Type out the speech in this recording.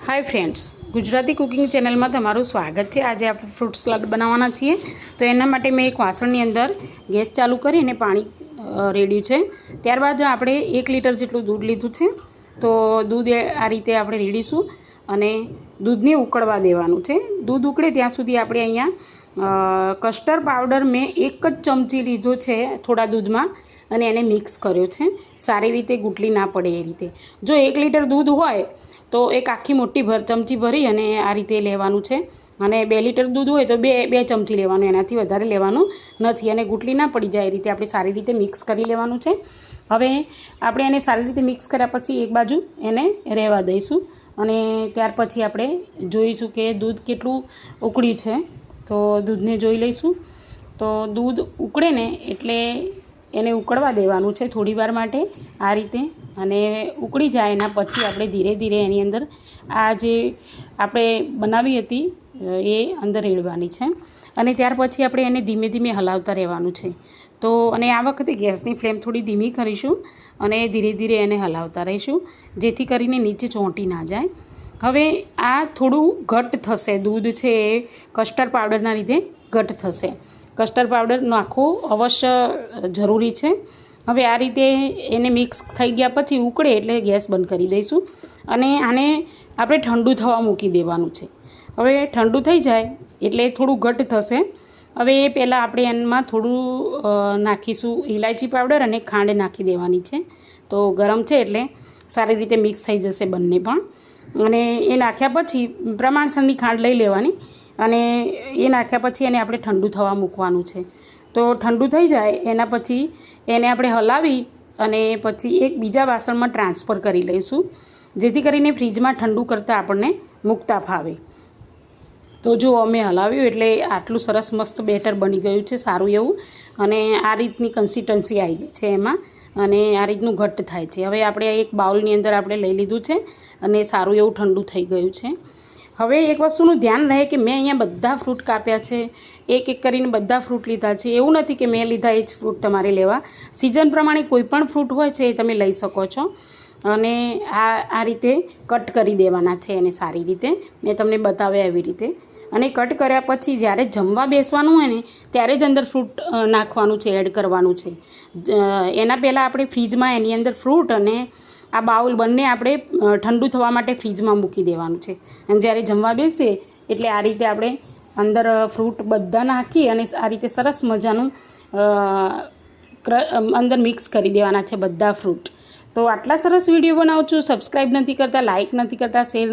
Hi friends, Gujarati cooking channel में तमारुं स्वागत है। आज आप फ्रूट सलाड बनावाना छीए। तो एना माटे मैं एक वासणनी अंदर गैस चालू करी अने पाणी रेड्યું છે। ત્યારબાદ આપણે 1 લીટર જેટલું दूध લીધું છે। तो दूध आ रीते આપણે રેડીશું અને दूधને ઉકળવા દેવાનું છે। दूध ઉકળે ત્યાં સુધી આપણે અહીંયા કસ્ટર્ડ પાવડર મેં 1 જ ચમચી લીધો છે થોડા दूधમાં અને એને મિક્સ કર્યો છે, સારી રીતે ગુટલી ના પડે એ રીતે। જો 1 લીટર दूध હોય तो एक आखी मोटी चमची भरी अने आ रीते लेवानुं छे अने 2 लीटर दूध होय तो बे चमची लेवानुं, एनाथी वधारे लेवानुं नथी अने गुटली ना पड़ी जाय ए रीते आपणे सारी रीते मिक्स करी लेवानुं छे। हवे आपणे एने सारी रीते मिक्स कर्या पछी एक बाजू एने रहेवा दईशुं अने त्यार पछी आपणे जोईशुं के दूध केटલું उकळ्युं छे। तो दूधने जोई लईशुं। तो दूध उकळे ने एटले એને ઉકળવા દેવાનું છે થોડી વાર માટે આ રીતે, અને ઉકળી જાય એના પછી આપણે ધીરે ધીરે એની અંદર આ જે આપણે બનાવી હતી એ અંદર રેડવાની છે અને ત્યાર પછી આપણે એને ધીમે ધીમે હલાવતા રહેવાનું છે। તો અને આ વખતે ગેસની ફ્લેમ થોડી ધીમી કરીશું અને ધીરે ધીરે એને હલાવતા રહીશું જેથી કરીને નીચે ચોંટી ના જાય। હવે આ થોડું ઘટ થશે, दूध છે એ કસ્ટર્ડ પાવડરના લીધે ઘટ થશે। कस्टर्ड पाउडर नाखवो अवश्य जरूरी है। हवे आ रीते एने मिक्स थई गया पछी उकळे एटले गैस बंद करी दईशुं अने आने आपणे ठंडू थवा मूकी देवानुं छे। हवे ठंडू थई जाय एटले थोड़ुं घट थशे। हवे ए पहेला आपणे एमां थोड़ुं नाखीशुं इलायची पाउडर अने खांड नाखी देवानी छे। तो गरम छे एटले सारी रीते मिक्स थई जशे बंने पण। अने ए नाख्या पछी प्रमाणसરની खांड लई लेवानी અને એ નાખ્યા પછી એને આપણે ઠંડુ થવા મૂકવાનું છે। તો ઠંડુ થઈ જાય એના પછી એને આપણે હલાવી અને પછી એક બીજા વાસણમાં ટ્રાન્સફર કરી લઈશું જેથી કરીને ફ્રીજમાં ઠંડુ કરતાં આપણને મૂકતા ફાવે। તો જો અમે હલાવ્યું એટલે આટલું સરસ મસ્ત બેટર બની ગયું છે સારું એવું, અને આ રીતની કન્સિસ્ટન્સી આવી ગઈ છે એમાં અને આ રીતનું ઘટ્ટ થાય છે। હવે આપણે એક બાઉલની અંદર આપણે લઈ લીધું છે અને સારું એવું ઠંડુ થઈ ગયું છે। હવે એક વસ્તુનું ધ્યાન રહે કે મેં અહીંયા બધા ફ્રૂટ કાપ્યા છે, એક એક કરીને બધા ફ્રૂટ લીધા છે। એવું નથી કે મેં લીધા એ જ ફ્રૂટ તમારે લેવા, સિઝન પ્રમાણે કોઈ પણ ફ્રૂટ હોય છે એ તમે લઈ શકો છો। અને આ રીતે કટ કરી દેવાના છે એને સારી રીતે, મેં તમને બતાવ્યા એવી રીતે। અને કટ કર્યા પછી જ્યારે જમવા બેસવાનું હોય ને ત્યારે જ અંદર ફ્રૂટ નાખવાનું છે, એડ કરવાનું છે। એના પહેલાં આપણે ફ્રીજમાં એની અંદર ફ્રૂટ અને આ બાઉલ બંને આપણે ઠંડુ થવા માટે ફ્રીજમાં મૂકી દેવાનું છે અને જ્યારે જમવા બેસીએ એટલે આ રીતે આપણે અંદર ફ્રૂટ બધા નાખી અને આ રીતે સરસ મજાનું અંદર મિક્સ કરી દેવાના છે બધા ફ્રૂટ। તો આટલા સરસ વિડીયો બનાવું છું, સબસ્ક્રાઈબ નથી કરતા, લાઇક નથી કરતા, શેર